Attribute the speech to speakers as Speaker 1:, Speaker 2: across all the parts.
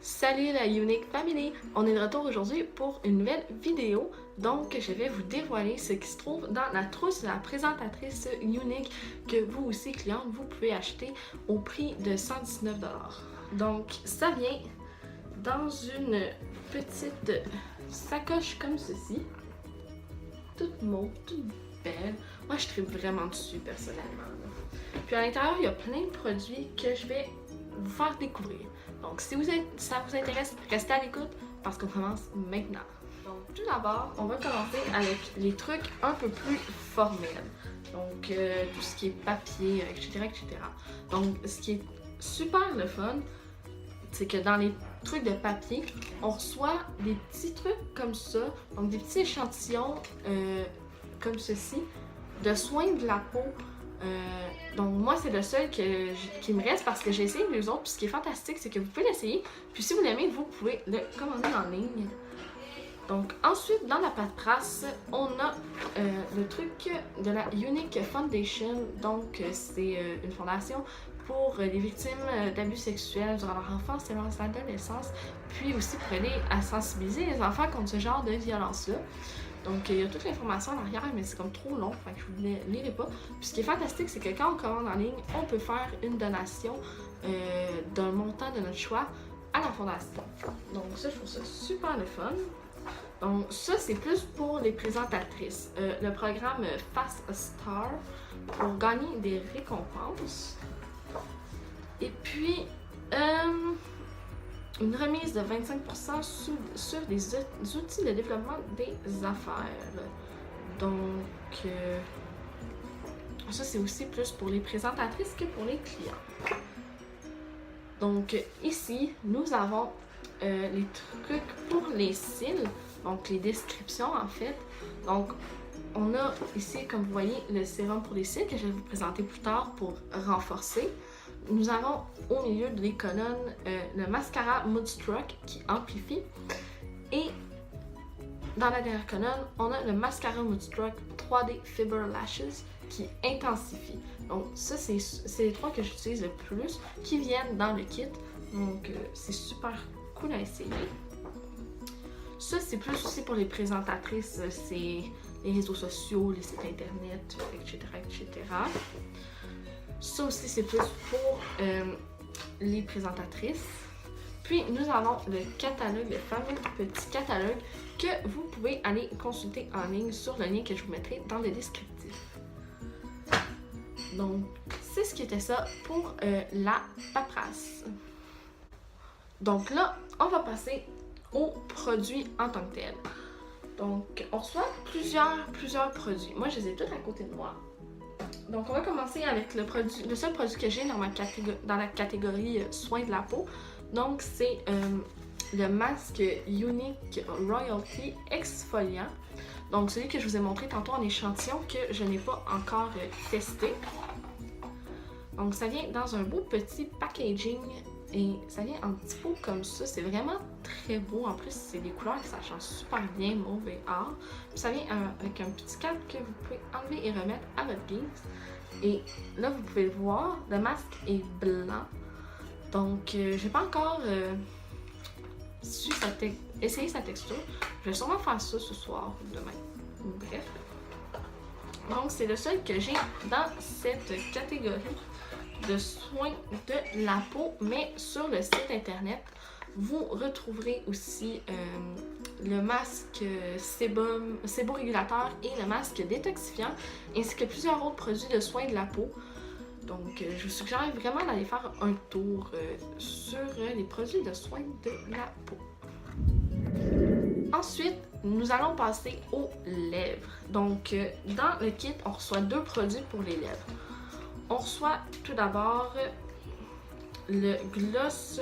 Speaker 1: Salut la Unique Family! On est de retour aujourd'hui pour une nouvelle vidéo. Donc, je vais vous dévoiler ce qui se trouve dans la trousse de la présentatrice Unique que vous aussi, cliente, vous pouvez acheter au prix de 119$. Donc, ça vient dans une petite sacoche comme ceci. Toute mauve, toute belle. Moi, je tripe vraiment dessus personnellement. Puis à l'intérieur, il y a plein de produits que je vais vous faire découvrir. Donc, si ça vous intéresse, restez à l'écoute parce qu'on commence maintenant. Donc, tout d'abord, on va commencer avec les trucs un peu plus formels. Donc, tout ce qui est papier, etc., etc. Donc, ce qui est super le fun, c'est que dans les trucs de papier, on reçoit des petits trucs comme ça, donc des petits échantillons comme ceci, de soins de la peau. Donc moi c'est le seul qui me reste parce que j'ai essayé les autres, puis ce qui est fantastique c'est que vous pouvez l'essayer, puis si vous l'aimez vous pouvez le commander en ligne. Donc ensuite dans la paperasse on a le truc de la Unique Foundation, donc c'est une fondation pour les victimes d'abus sexuels durant leur enfance et leur adolescence, puis aussi pour aider à sensibiliser les enfants contre ce genre de violence-là. Donc, il y a toute l'information en arrière, mais c'est comme trop long, fait que je vous ne lirai pas. Puis ce qui est fantastique, c'est que quand on commande en ligne, on peut faire une donation d'un montant de notre choix à la fondation. Donc ça, je trouve ça super le fun. Donc ça, c'est plus pour les présentatrices. Le programme Fast Star pour gagner des récompenses. Et puis, une remise de 25% sur des outils de développement des affaires. Donc, ça c'est aussi plus pour les présentatrices que pour les clients. Donc, ici, nous avons les trucs pour les cils, donc les descriptions en fait. Donc, on a ici, comme vous voyez, le sérum pour les cils que je vais vous présenter plus tard pour renforcer. Nous avons au milieu de les colonnes le mascara Moodstruck qui amplifie. Et dans la dernière colonne, on a le mascara Moodstruck 3D Fiber Lashes qui intensifie. Donc ça, c'est les trois que j'utilise le plus qui viennent dans le kit. Donc c'est super cool à essayer. Ça, c'est plus aussi pour les présentatrices, c'est les réseaux sociaux, les sites internet, etc., etc. Ça aussi, c'est plus pour les présentatrices. Puis, nous avons le catalogue, le fameux petit catalogue que vous pouvez aller consulter en ligne sur le lien que je vous mettrai dans le descriptif. Donc, c'est ce qui était ça pour la paperasse. Donc là, on va passer aux produits en tant que tel. Donc, on reçoit plusieurs produits. Moi, je les ai tous à côté de moi. Donc, on va commencer avec le seul produit que j'ai dans la catégorie soins de la peau. Donc, c'est le masque Unique Royalty Exfoliant. Donc, celui que je vous ai montré tantôt en échantillon que je n'ai pas encore testé. Donc, ça vient dans un beau petit packaging et ça vient en petits pots comme ça. C'est vraiment très beau. En plus, c'est des couleurs qui s'achangent super bien, mauve et or. Puis ça vient avec un petit cadre que vous pouvez enlever et remettre à votre guise. Et là, vous pouvez le voir, le masque est blanc. Donc, j'ai pas encore essayé sa texture. Je vais sûrement faire ça ce soir ou demain. Bref. Donc, c'est le seul que j'ai dans cette catégorie de soins de la peau, mais sur le site internet, vous retrouverez aussi le masque séborégulateur et le masque détoxifiant, ainsi que plusieurs autres produits de soins de la peau. Donc, je vous suggère vraiment d'aller faire un tour sur les produits de soins de la peau. Ensuite, nous allons passer aux lèvres. Donc, dans le kit, on reçoit deux produits pour les lèvres. On reçoit tout d'abord le gloss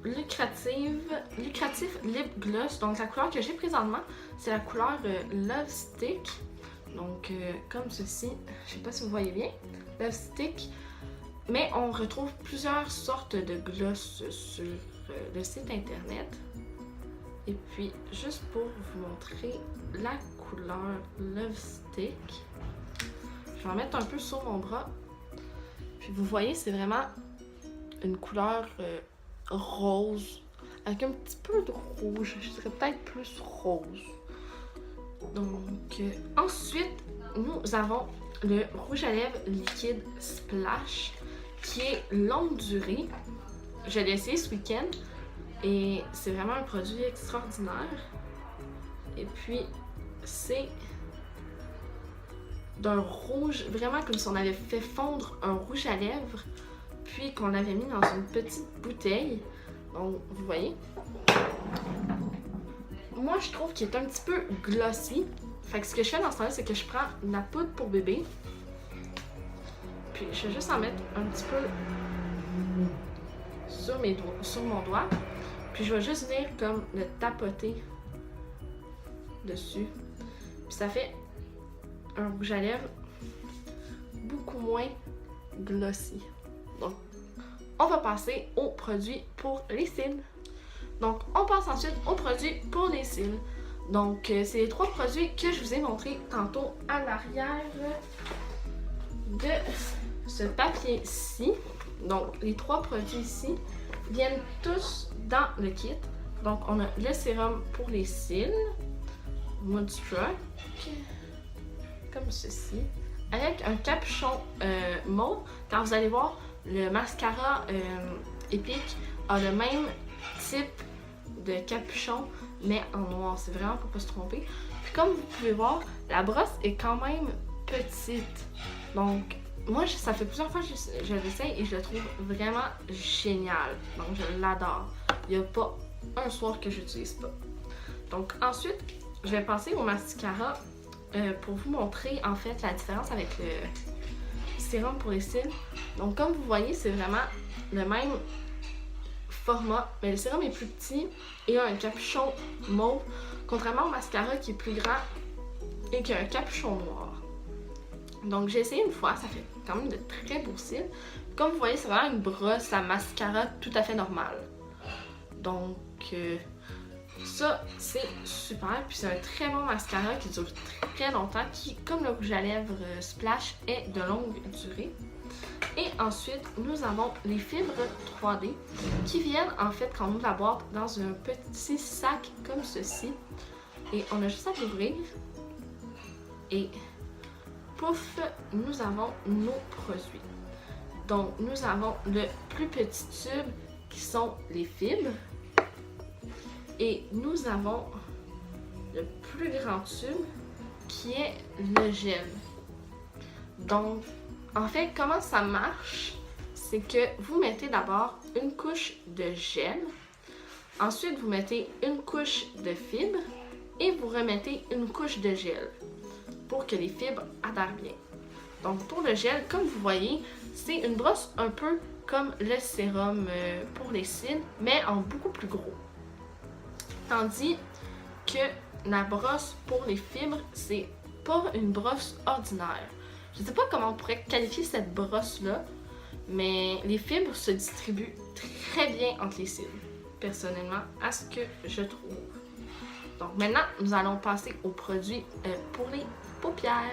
Speaker 1: Lucratif Lip Gloss. Donc la couleur que j'ai présentement, c'est la couleur Love Stick. Donc comme ceci, je sais pas si vous voyez bien, Love Stick. Mais on retrouve plusieurs sortes de gloss sur le site internet. Et puis juste pour vous montrer la couleur Love Stick, je vais en mettre un peu sur mon bras. Puis vous voyez, c'est vraiment une couleur rose, avec un petit peu de rouge, je dirais peut-être plus rose. Donc, ensuite, nous avons le rouge à lèvres liquide Splash, qui est longue durée. Je l'ai essayé ce week-end et c'est vraiment un produit extraordinaire. Et puis, c'est d'un rouge, vraiment comme si on avait fait fondre un rouge à lèvres, puis qu'on l'avait mis dans une petite bouteille. Donc, vous voyez. Moi, je trouve qu'il est un petit peu glossy. Fait que ce que je fais dans ce temps-là, c'est que je prends de la poudre pour bébé. Puis, je vais juste en mettre un petit peu sur mes doigts, sur mon doigt. Puis, je vais juste venir comme le tapoter dessus. Puis, ça fait un rouge à lèvres beaucoup moins glossy. Donc, on va passer aux produits pour les cils. Donc, on passe ensuite aux produits pour les cils. Donc, c'est les 3 produits que je vous ai montrés tantôt à l'arrière de ce papier-ci. Donc, les 3 produits ici viennent tous dans le kit. Donc, on a le sérum pour les cils, Moodstruck, comme ceci, avec un capuchon mauve. Quand vous allez voir, le mascara Epic a le même type de capuchon, mais en noir. C'est vraiment pour pas se tromper. Puis comme vous pouvez voir, la brosse est quand même petite. Donc, moi, ça fait plusieurs fois que je l'essaye et je le trouve vraiment génial. Donc, je l'adore. Il n'y a pas un soir que je n'utilise pas. Donc, ensuite, je vais passer au mascara pour vous montrer en fait la différence avec le sérum pour les cils. Donc, comme vous voyez, c'est vraiment le même format, mais le sérum est plus petit et a un capuchon mauve, contrairement au mascara qui est plus grand et qui a un capuchon noir. Donc j'ai essayé une fois, ça fait quand même de très beaux cils. Comme vous voyez, c'est vraiment une brosse à mascara tout à fait normale. Donc ça, c'est super. Puis c'est un très bon mascara qui dure très longtemps, qui, comme le rouge à lèvres Splash, est de longue durée. Et ensuite, nous avons les fibres 3D qui viennent en fait quand on ouvre la boîte dans un petit sac comme ceci. Et on a juste à l'ouvrir. Et pouf, nous avons nos produits. Donc, nous avons le plus petit tube qui sont les fibres. Et nous avons le plus grand tube qui est le gel. Donc, en fait, comment ça marche? C'est que vous mettez d'abord une couche de gel, ensuite vous mettez une couche de fibres et vous remettez une couche de gel pour que les fibres adhèrent bien. Donc pour le gel, comme vous voyez, c'est une brosse un peu comme le sérum pour les cils, mais en beaucoup plus gros. Tandis que la brosse pour les fibres, c'est pas une brosse ordinaire. Je ne sais pas comment on pourrait qualifier cette brosse-là, mais les fibres se distribuent très bien entre les cils, personnellement, à ce que je trouve. Donc maintenant, nous allons passer aux produits pour les paupières.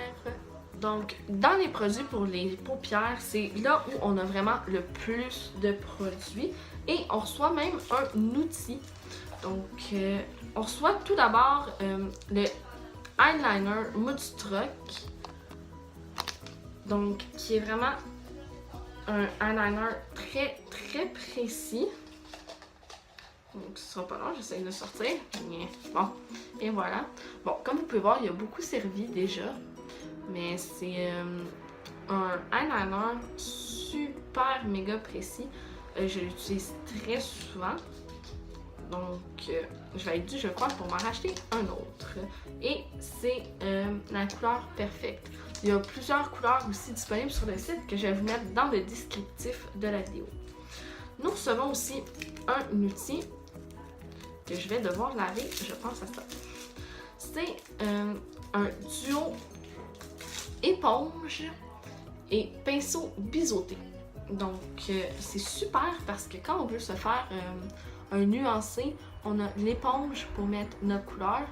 Speaker 1: Donc, dans les produits pour les paupières, c'est là où on a vraiment le plus de produits et on reçoit même un outil. Donc, on reçoit tout d'abord le eyeliner Moodstruck. Donc, qui est vraiment un eyeliner très, très précis. Donc, ce sera pas long, j'essaie de le sortir. Bon, et voilà. Bon, comme vous pouvez voir, il a beaucoup servi déjà. Mais c'est un eyeliner super méga précis. Je l'utilise très souvent. Donc, je vais être due, je crois, pour m'en racheter un autre. Et c'est la couleur Perfect. Il y a plusieurs couleurs aussi disponibles sur le site que je vais vous mettre dans le descriptif de la vidéo. Nous recevons aussi un outil que je vais devoir laver, je pense à ça. C'est un duo éponge et pinceau biseauté. Donc, c'est super parce que quand on veut se faire un nuancé, on a l'éponge pour mettre notre couleur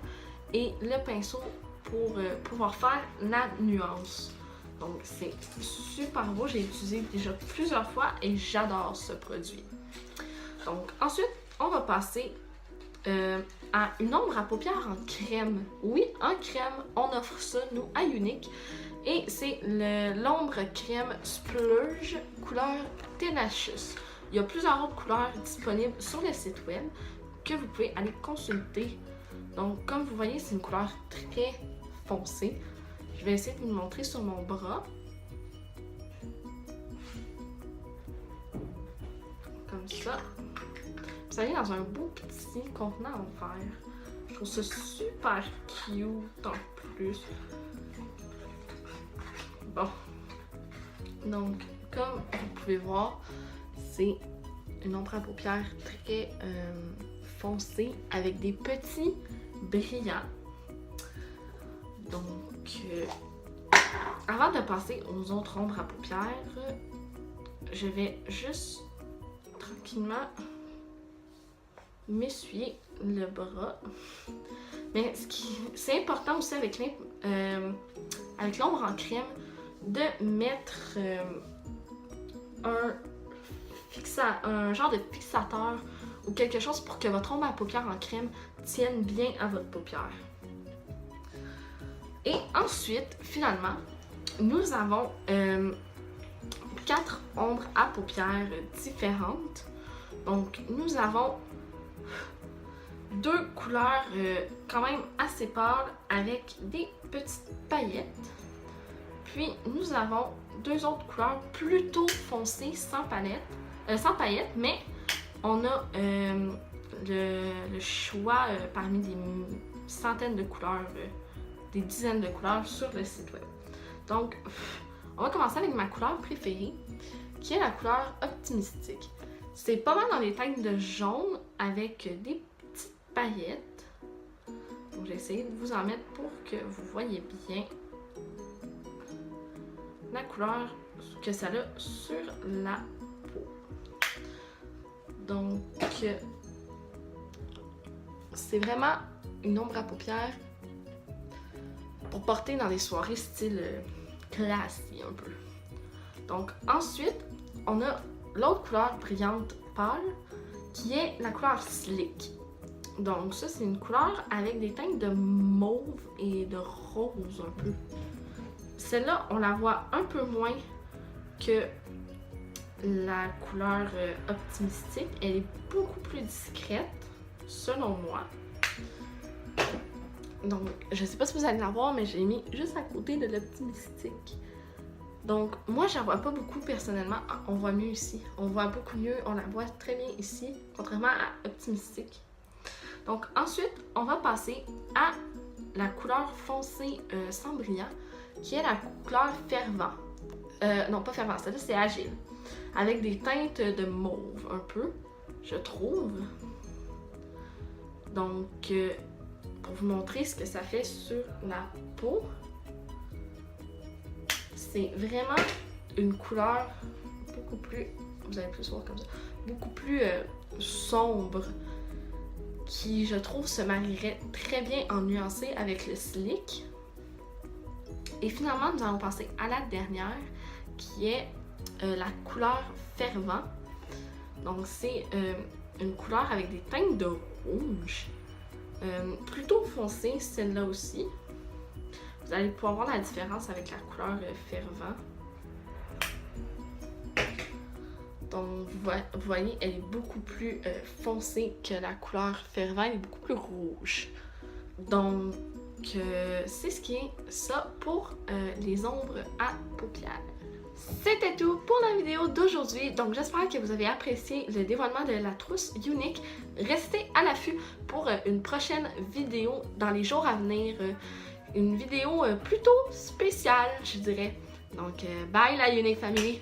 Speaker 1: et le pinceau pour pouvoir faire la nuance. Donc, c'est super beau. J'ai utilisé déjà plusieurs fois et j'adore ce produit. Donc ensuite, on va passer à une ombre à paupières en crème. Oui, en crème, on offre ça, nous, à Younique. Et c'est l'ombre crème Splurge couleur Tenacious. Il y a plusieurs autres couleurs disponibles sur le site web que vous pouvez aller consulter. Donc, comme vous voyez, c'est une couleur très foncée. Je vais essayer de vous le montrer sur mon bras. Comme ça. Ça vient dans un beau petit contenant en verre. Je trouve ça super cute en plus. Bon. Donc, comme vous pouvez voir, c'est une ombre à paupières très foncée avec des petits brillants. Donc, avant de passer aux autres ombres à paupières, je vais juste tranquillement m'essuyer le bras. Mais c'est important aussi avec l'ombre en crème de mettre un genre de fixateur ou quelque chose pour que votre ombre à paupières en crème tienne bien à votre paupière. Et ensuite, finalement, nous avons 4 ombres à paupières différentes. Donc, nous avons 2 couleurs quand même assez pâles avec des petites paillettes. Puis, nous avons 2 autres couleurs plutôt foncées sans paillettes, mais on a le choix parmi des centaines de couleurs, des dizaines de couleurs sur le site web. Donc, on va commencer avec ma couleur préférée, qui est la couleur Optimistique. C'est pas mal dans les teintes de jaune avec des petites paillettes. Donc, j'ai essayé de vous en mettre pour que vous voyez bien la couleur que ça a sur la peau. Donc, c'est vraiment une ombre à paupières pour porter dans des soirées style classique un peu. Donc, ensuite, on a l'autre couleur brillante pâle qui est la couleur Slick. Donc, ça, c'est une couleur avec des teintes de mauve et de rose un peu. Celle-là, on la voit un peu moins que la couleur Optimistique. Elle est beaucoup plus discrète, selon moi. Donc, je sais pas si vous allez la voir, mais je l'ai mis juste à côté de l'Optimistique. Donc, moi, je la vois pas beaucoup personnellement. On voit mieux ici. On voit beaucoup mieux. On la voit très bien ici, contrairement à Optimistique. Donc, ensuite, on va passer à la couleur foncée sans brillant, qui est la couleur Fervent. Non, pas Fervent, celle-là, c'est Agile. Avec des teintes de mauve, un peu, je trouve. Donc, pour vous montrer ce que ça fait sur la peau, c'est vraiment une couleur beaucoup plus, vous allez plus voir comme ça, beaucoup plus sombre, qui, je trouve, se marierait très bien en nuancé avec le Slick. Et finalement, nous allons passer à la dernière, qui est la couleur Fervent. Donc, c'est une couleur avec des teintes de rouge. Plutôt foncée, celle-là aussi. Vous allez pouvoir voir la différence avec la couleur Fervent. Donc, vous voyez, elle est beaucoup plus foncée que la couleur Fervent. Elle est beaucoup plus rouge. Donc, c'est ce qui est ça pour les ombres à paupières. C'était tout pour la vidéo d'aujourd'hui. Donc, j'espère que vous avez apprécié le dévoilement de la trousse Younique. Restez à l'affût pour une prochaine vidéo dans les jours à venir. Une vidéo plutôt spéciale, je dirais. Donc, bye la Younique Family!